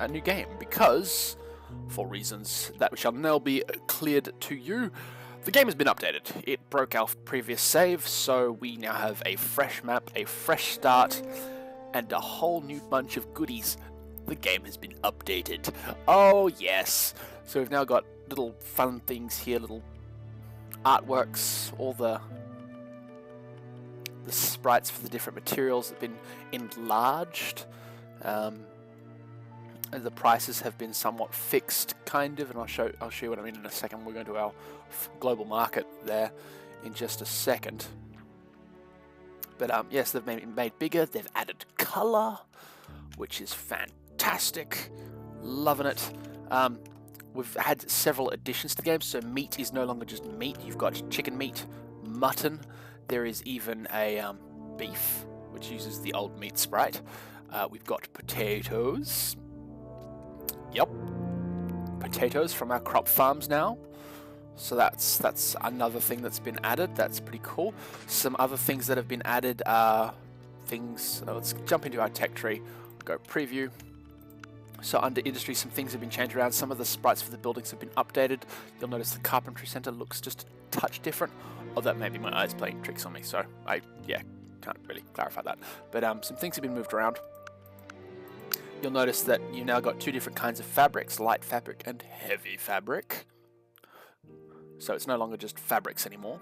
a new game, because, for reasons that shall now be cleared to you, the game has been updated. It broke our previous save, so we now have a fresh map, a fresh start, and a whole new bunch of goodies. The game has been updated. Oh yes! So we've now got little fun things here, little artworks, all the sprites for the different materials have been enlarged. And the prices have been somewhat fixed, kind of, and I'll show you what I mean in a second. We're going to our global market there in just a second. But yes, they've made bigger. They've added color, which is fantastic. Loving it. We've had several additions to the game, so meat is no longer just meat. You've got chicken meat, mutton. There is even a beef, which uses the old meat sprite. We've got potatoes. Yep, potatoes from our crop farms now. So that's another thing that's been added. That's pretty cool. Some other things that have been added are things. Let's jump into our tech tree. Go preview. So under industry, some things have been changed around. Some of the sprites for the buildings have been updated. You'll notice the carpentry center looks just a touch different. Or that may be my eyes playing tricks on me. So I can't really clarify that. But some things have been moved around. You'll notice that you now got two different kinds of fabrics, light fabric and heavy fabric. So it's no longer just fabrics anymore.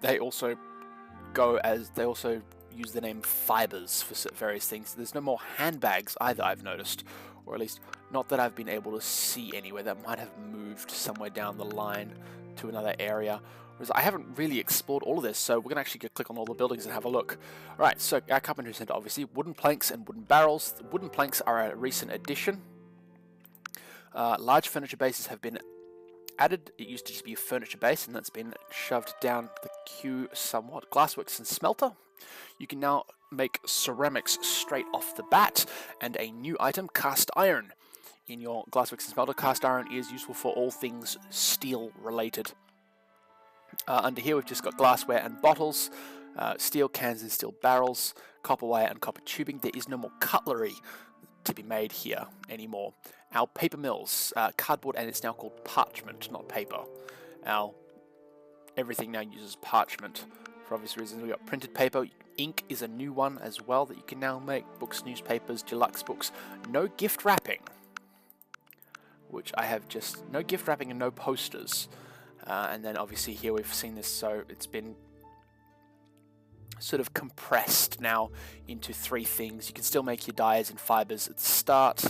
They also use the name fibers for various things. There's no more handbags either, I've noticed, or at least not that I've been able to see anywhere. That might have moved somewhere down the line to another area. Whereas I haven't really explored all of this, so we're going to actually click on all the buildings and have a look. Alright, so our carpentry center, obviously, wooden planks and wooden barrels. The wooden planks are a recent addition. Large furniture bases have been added. It used to just be a furniture base, and that's been shoved down the queue somewhat. Glassworks and smelter. You can now make ceramics straight off the bat, and a new item, cast iron. In your glassworks and smelter, cast iron is useful for all things steel related. Under here we've just got glassware and bottles, steel cans and steel barrels, copper wire and copper tubing. There is no more cutlery to be made here anymore. Our paper mills, cardboard, and it's now called parchment, not paper. Everything now uses parchment for obvious reasons. We've got printed paper. Ink is a new one as well that you can now make. Books, newspapers, deluxe books. No gift wrapping, which I have just no gift wrapping and no posters. And then obviously here we've seen this, so it's been sort of compressed now into three things. You can still make your dyes and fibers at the start,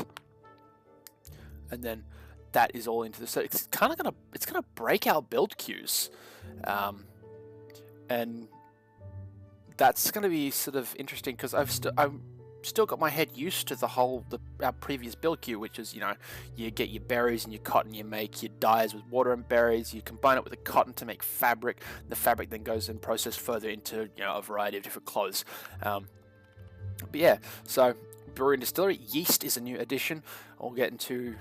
and then that is all into the. So it's kind of gonna break our build queues, and that's gonna be sort of interesting because I've still got my head used to our previous build queue, which is, you get your berries and your cotton, you make your dyes with water and berries, you combine it with the cotton to make fabric. The fabric then goes and processed further into a variety of different clothes. But yeah, so brewery and distillery, yeast is a new addition. I'll get into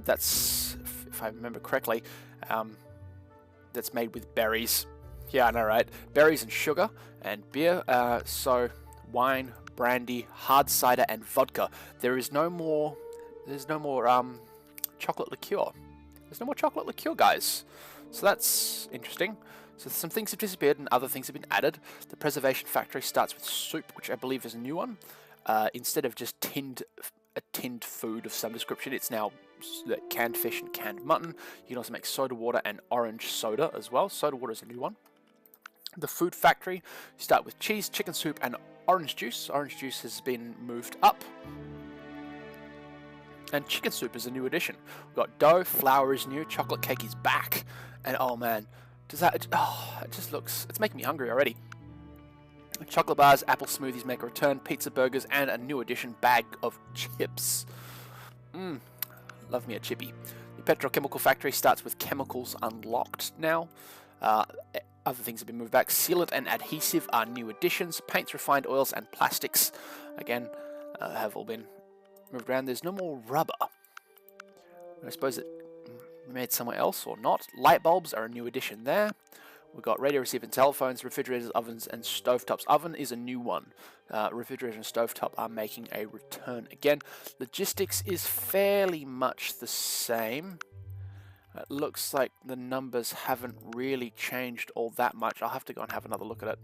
that's, if I remember correctly, that's made with berries. Yeah, I know, right? Berries and sugar and beer. So wine, brandy, hard cider, and vodka. There's no more chocolate liqueur. There's no more chocolate liqueur, guys. So that's interesting. So some things have disappeared and other things have been added. The preservation factory starts with soup, which I believe is a new one. Instead of just a tinned food of some description, it's now canned fish and canned mutton. You can also make soda water and orange soda as well. Soda water is a new one. The food factory, you start with cheese, chicken soup, and orange juice. Orange juice has been moved up. And chicken soup is a new addition. We've got dough, flour is new, chocolate cake is back. And oh man, it just looks, it's making me hungry already. Chocolate bars, apple smoothies make a return, pizza burgers, and a new addition, bag of chips. Love me a chippy. The petrochemical factory starts with chemicals unlocked now. Other things have been moved back. Sealant and adhesive are new additions. Paints, refined oils, and plastics, again, have all been moved around. There's no more rubber. I suppose it made somewhere else or not. Light bulbs are a new addition there. We've got radio receiver and telephones, refrigerators, ovens, and stovetops. Oven is a new one. Refrigerator and stovetop are making a return again. Logistics is fairly much the same. It looks like the numbers haven't really changed all that much. I'll have to go and have another look at it.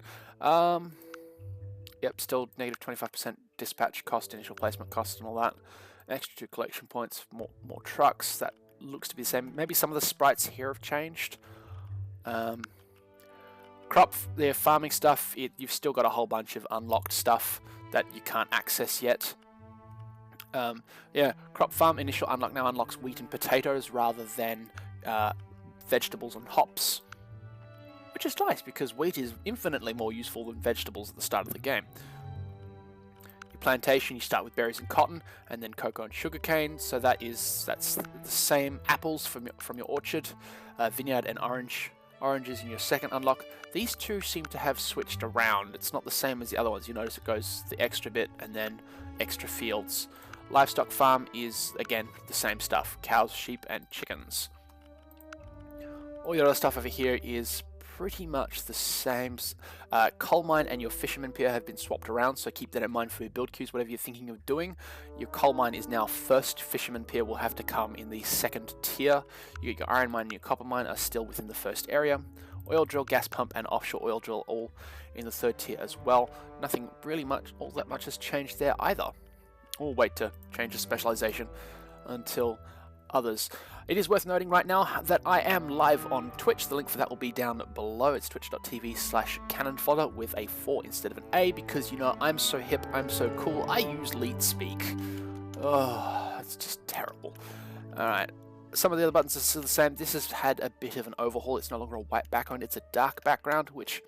Yep, still negative 25% dispatch cost, initial placement cost, and all that. Extra 2 collection points, more trucks. That looks to be the same. Maybe some of the sprites here have changed. The farming stuff, you've still got a whole bunch of unlocked stuff that you can't access yet. Yeah, crop farm initial unlock now unlocks wheat and potatoes rather than vegetables and hops, which is nice because wheat is infinitely more useful than vegetables at the start of the game. Your plantation, you start with berries and cotton, and then cocoa and sugarcane. So that's the same. Apples from your orchard, vineyard and oranges in your second unlock. These two seem to have switched around. It's not the same as the other ones. You notice it goes the extra bit and then extra fields. Livestock farm is, again, the same stuff. Cows, sheep, and chickens. All your other stuff over here is pretty much the same. Coal mine and your fisherman pier have been swapped around, so keep that in mind for your build queues, whatever you're thinking of doing. Your coal mine is now first. Fisherman pier will have to come in the second tier. Your iron mine and your copper mine are still within the first area. Oil drill, gas pump, and offshore oil drill all in the third tier as well. Nothing really all that much has changed there either. We'll wait to change the specialization until others. It is worth noting right now that I am live on Twitch. The link for that will be down below. It's twitch.tv/Cannonfodder with a 4 instead of an A because, you know, I'm so hip, I'm so cool. I use lead speak. Oh, it's just terrible. Alright, some of the other buttons are still the same. This has had a bit of an overhaul. It's no longer a white background, it's a dark background, which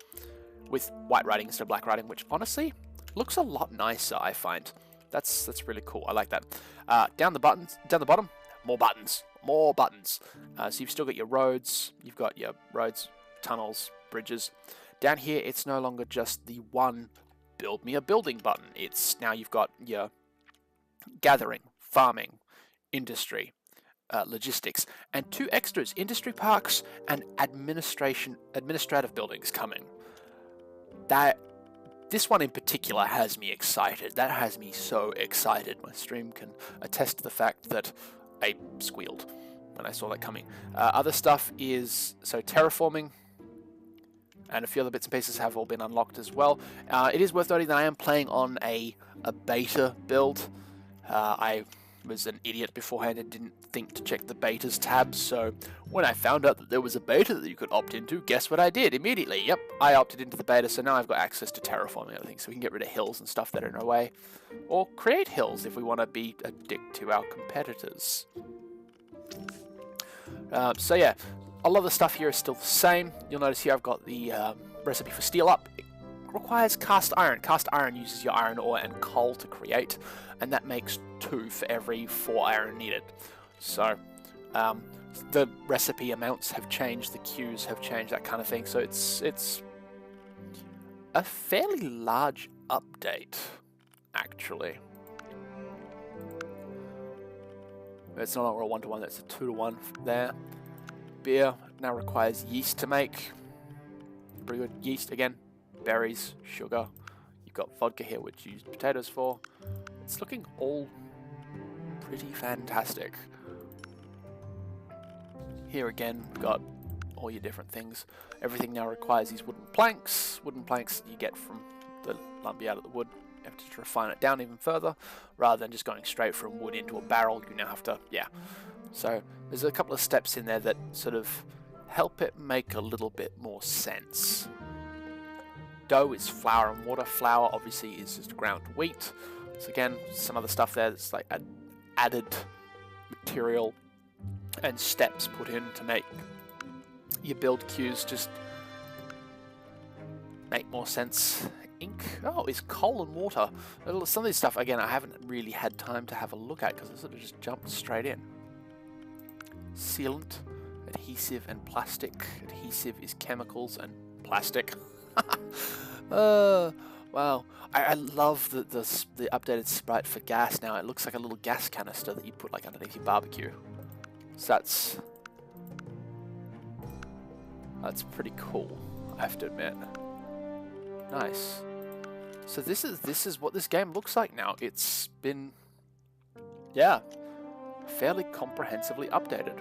with white writing instead of black writing, which honestly looks a lot nicer, I find. That's really cool. I like that. Down the bottom, more buttons. So you've still got your roads. You've got your roads, tunnels, bridges. Down here, it's no longer just the one build me a building button. It's now you've got your gathering, farming, industry, logistics, and 2 extras: industry parks and administrative buildings coming. This one in particular has me excited. That has me so excited. My stream can attest to the fact that I squealed when I saw that coming. Other stuff is, so terraforming and a few other bits and pieces have all been unlocked as well. It is worth noting that I am playing on a beta build. I was an idiot beforehand and didn't think to check the betas tab, so when I found out that there was a beta that you could opt into, guess what I did immediately? Yep, I opted into the beta, so now I've got access to terraforming and everything, so we can get rid of hills and stuff that are in our way, or create hills if we want to be a dick to our competitors. So yeah, a lot of the stuff here is still the same. You'll notice here I've got the recipe for steel up. It requires cast iron. Cast iron uses your iron ore and coal to create, and that makes 2 for every 4 iron needed. So the recipe amounts have changed, the queues have changed, that kind of thing. So it's a fairly large update, actually. It's no longer a 1-to-1, that's a 2-to-1 there. Beer now requires yeast to make. Pretty good. Yeast again, berries, sugar. You've got vodka here, which you use potatoes for. It's looking all pretty fantastic. Here again, we've got all your different things. Everything now requires these wooden planks. Wooden planks you get from the lumber out of the wood. You have to refine it down even further. Rather than just going straight from wood into a barrel, you now have to, yeah. So there's a couple of steps in there that sort of help it make a little bit more sense. Dough is flour and water. Flour obviously is just ground wheat. So again, some other stuff there that's like added material and steps put in to make your build queues just make more sense. Ink, oh, it's coal and water. Some of this stuff, again, I haven't really had time to have a look at because I sort of just jumped straight in. Sealant, adhesive, and plastic. Adhesive is chemicals and plastic. Wow. I love the updated sprite for gas now. It looks like a little gas canister that you put like underneath your barbecue. So that's That's pretty cool, I have to admit. Nice. So this is what this game looks like now. It's been, yeah, fairly comprehensively updated.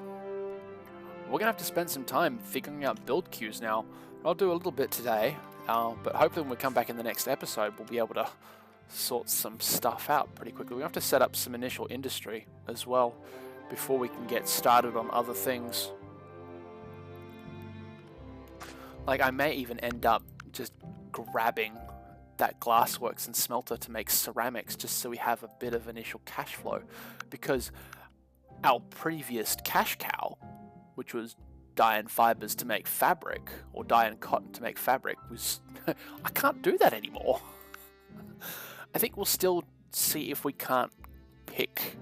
We're gonna have to spend some time figuring out build queues now. I'll do a little bit today, but hopefully when we come back in the next episode, we'll be able to sort some stuff out pretty quickly. We have to set up some initial industry as well before we can get started on other things. Like, I may even end up just grabbing that glassworks and smelter to make ceramics just so we have a bit of initial cash flow, because our previous cash cow, which was dye and fibers to make fabric, or dye and cotton to make fabric, was I can't do that anymore. I think we'll still see if we can't pick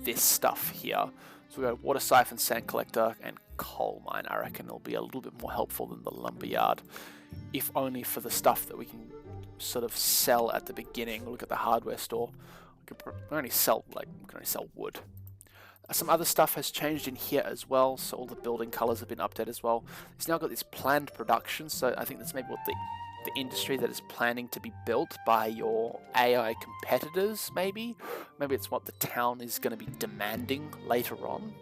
this stuff here. So we got water siphon, sand collector, and coal mine. I reckon it'll be a little bit more helpful than the lumberyard, if only for the stuff that we can sort of sell at the beginning. Look at the hardware store. We can only sell wood. Some other stuff has changed in here as well, so all the building colors have been updated as well. It's now got this planned production, so I think that's maybe what the industry that is planning to be built by your AI competitors, maybe. Maybe it's what the town is going to be demanding later on.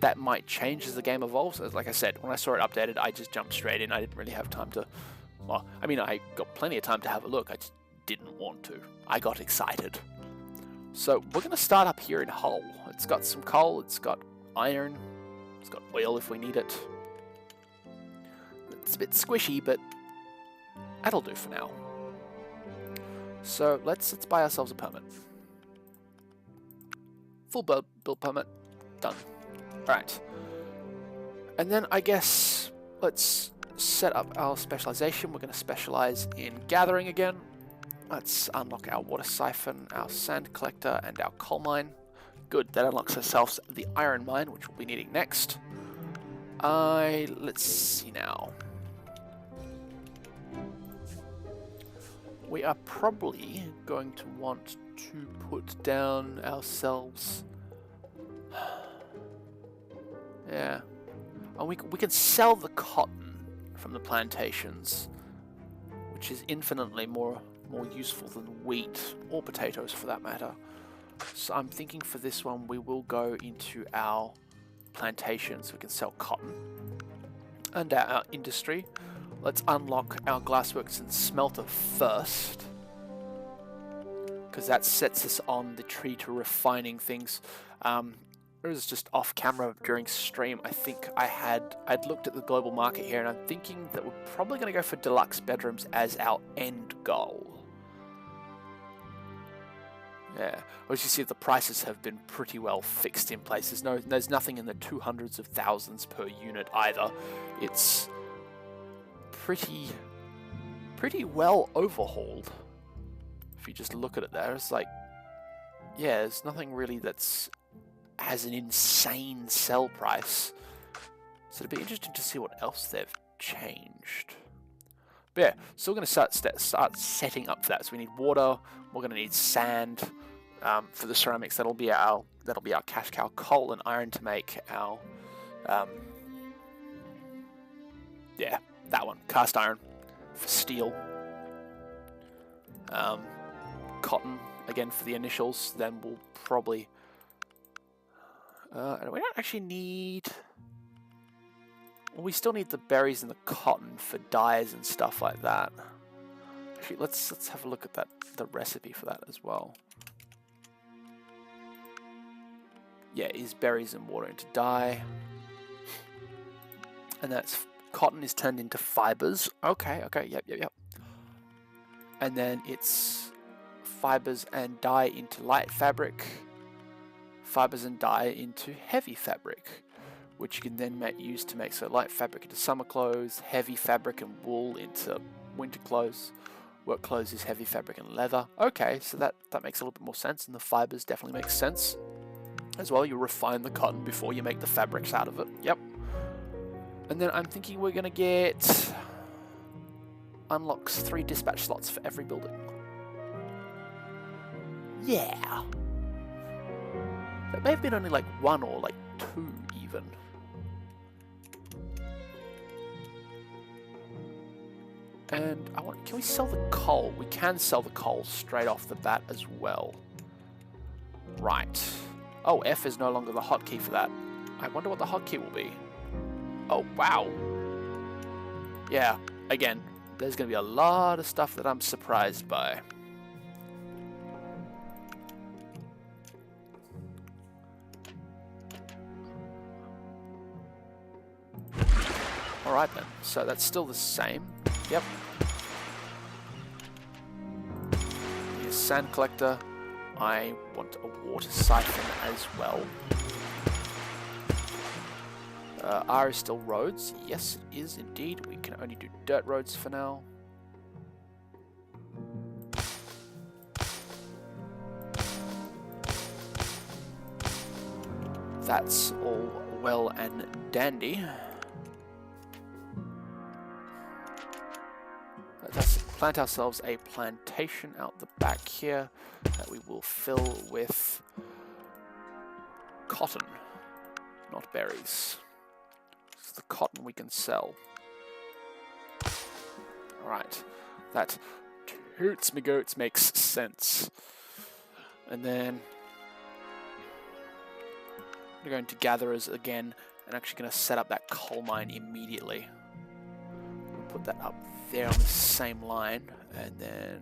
That might change as the game evolves. As like I said, when I saw it updated, I just jumped straight in. I didn't really have time to... Well, I mean, I got plenty of time to have a look. I just didn't want to. I got excited. So we're going to start up here in Hull. It's got some coal, it's got iron, it's got oil if we need it. It's a bit squishy, but that'll do for now. So let's buy ourselves a permit. Full build permit, done. Alright. And then I guess let's set up our specialization. We're going to specialize in gathering again. Let's unlock our water siphon, our sand collector, and our coal mine. Good, that unlocks ourselves the iron mine, which we'll be needing next. Let's see now. We are probably going to want to put down ourselves... Yeah. And we can sell the cotton from the plantations, which is infinitely more useful than wheat, or potatoes for that matter. So I'm thinking for this one we will go into our plantation so we can sell cotton. And our industry. Let's unlock our glassworks and smelter first, because that sets us on the tree to refining things. It was just off camera during stream. I think I'd looked at the global market here, and I'm thinking that we're probably going to go for deluxe bedrooms as our end goal. Yeah, as you see, the prices have been pretty well fixed in place. There's nothing in the 200s of thousands per unit either. It's pretty well overhauled. If you just look at it there, it's like, yeah, there's nothing really that's has an insane sell price. So it'd be interesting to see what else they've changed. But yeah, so we're going to start setting up for that. So we need water. We're going to need sand for the ceramics. That'll be our cash cow. Coal and iron to make our yeah, that one. Cast iron for steel. Cotton again for the initials. Then we'll probably we don't actually need... Well, we still need the berries and the cotton for dyes and stuff like that. Actually, let's have a look at the recipe for that as well. Yeah, is berries and water into dye. And that's cotton is turned into fibers. Okay, yep. And then it's fibers and dye into light fabric. Fibers and dye into heavy fabric, which you can then use to make light fabric into summer clothes, heavy fabric and wool into winter clothes. Work clothes is heavy fabric and leather. Okay, so that makes a little bit more sense, and the fibers definitely make sense. As well, you refine the cotton before you make the fabrics out of it. Yep. And then I'm thinking we're going to get... Unlocks 3 dispatch slots for every building. Yeah. That may have been only like 1 or like 2 even. And can we sell the coal? We can sell the coal straight off the bat as well. Right. Oh, F is no longer the hotkey for that. I wonder what the hotkey will be. Oh, wow. Yeah, again, there's going to be a lot of stuff that I'm surprised by. Alright then, so that's still the same. Yep. Here's sand collector. I want a water siphon as well. R is still roads. Yes, it is indeed. We can only do dirt roads for now. That's all well and dandy. Let's plant ourselves a plantation out the back here that we will fill with cotton, not berries. It's the cotton we can sell. Alright, that toots me goats makes sense. And then we're going to gatherers again and actually going to set up that coal mine immediately. We'll put that up there on the same line, and then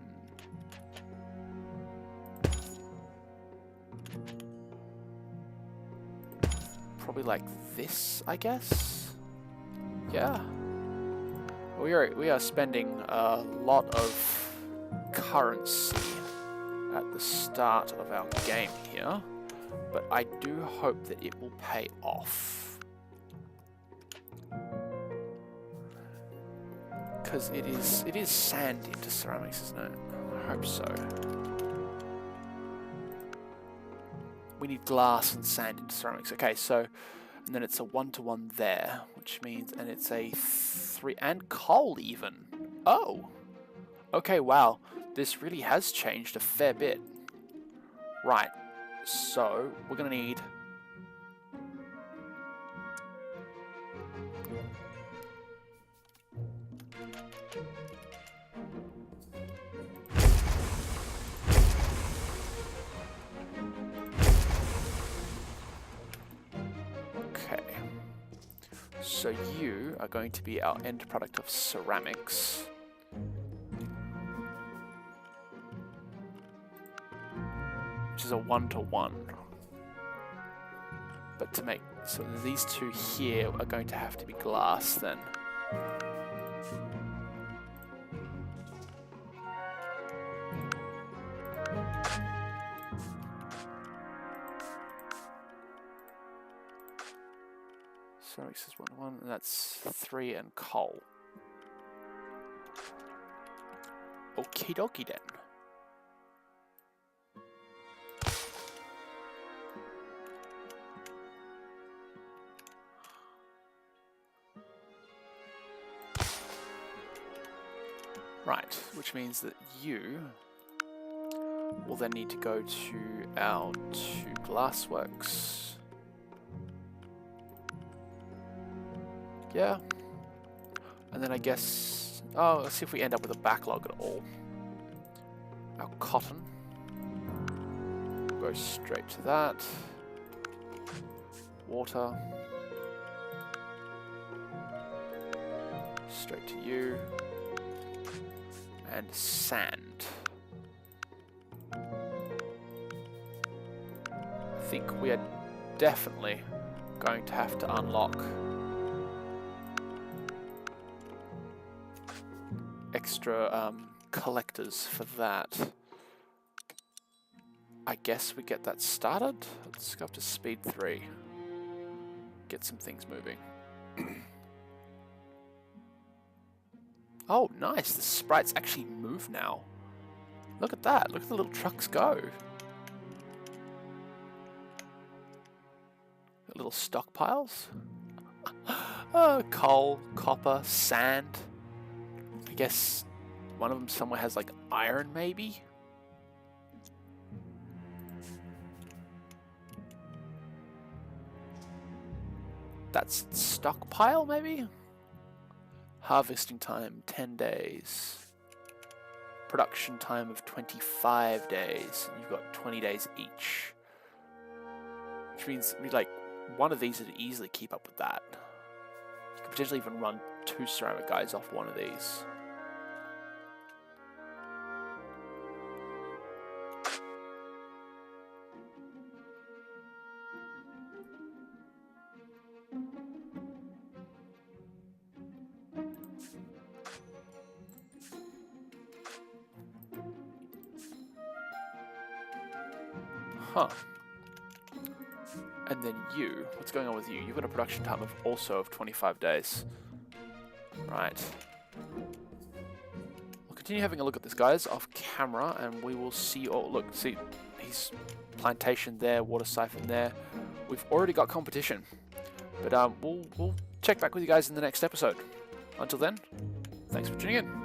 probably like this, I guess. Yeah, we are spending a lot of currency at the start of our game here, but I do hope that it will pay off. Because it is sand into ceramics, isn't it? I hope so. We need glass and sand into ceramics. Okay, so and then it's a 1-to-1 there, which means, and it's a 3 and coal even. Oh, okay, wow, this really has changed a fair bit. Right, so we're gonna need so you are going to be our end product of ceramics. Which is a 1-to-1. But to make, so these two here are going to have to be glass then. Ceramics is 1-to-1, and that's 3 and coal. Okie dokie then. Right, which means that you will then need to go to our 2 glassworks. Yeah. And then I guess, oh, let's see if we end up with a backlog at all. Our cotton goes straight to that. Water. Straight to you. And sand. I think we are definitely going to have to unlock extra collectors for that. I guess we get that started. Let's go up to speed 3. Get some things moving. Oh, nice. The sprites actually move now. Look at that. Look at the little trucks go. Little stockpiles. Coal, copper, sand. I guess one of them somewhere has like iron, maybe? That's stockpile, maybe? Harvesting time, 10 days. Production time of 25 days. You've got 20 days each. Which means, like, one of these would easily keep up with that. You could potentially even run 2 ceramic guys off one of these. Huh. And then you, what's going on with you? You've got a production time of also of 25 days. Right. We'll continue having a look at this, guys, off camera, and we will see. Oh, look, see, he's plantation there, water siphon there. We've already got competition, but we'll check back with you guys in the next episode. Until then, thanks for tuning in.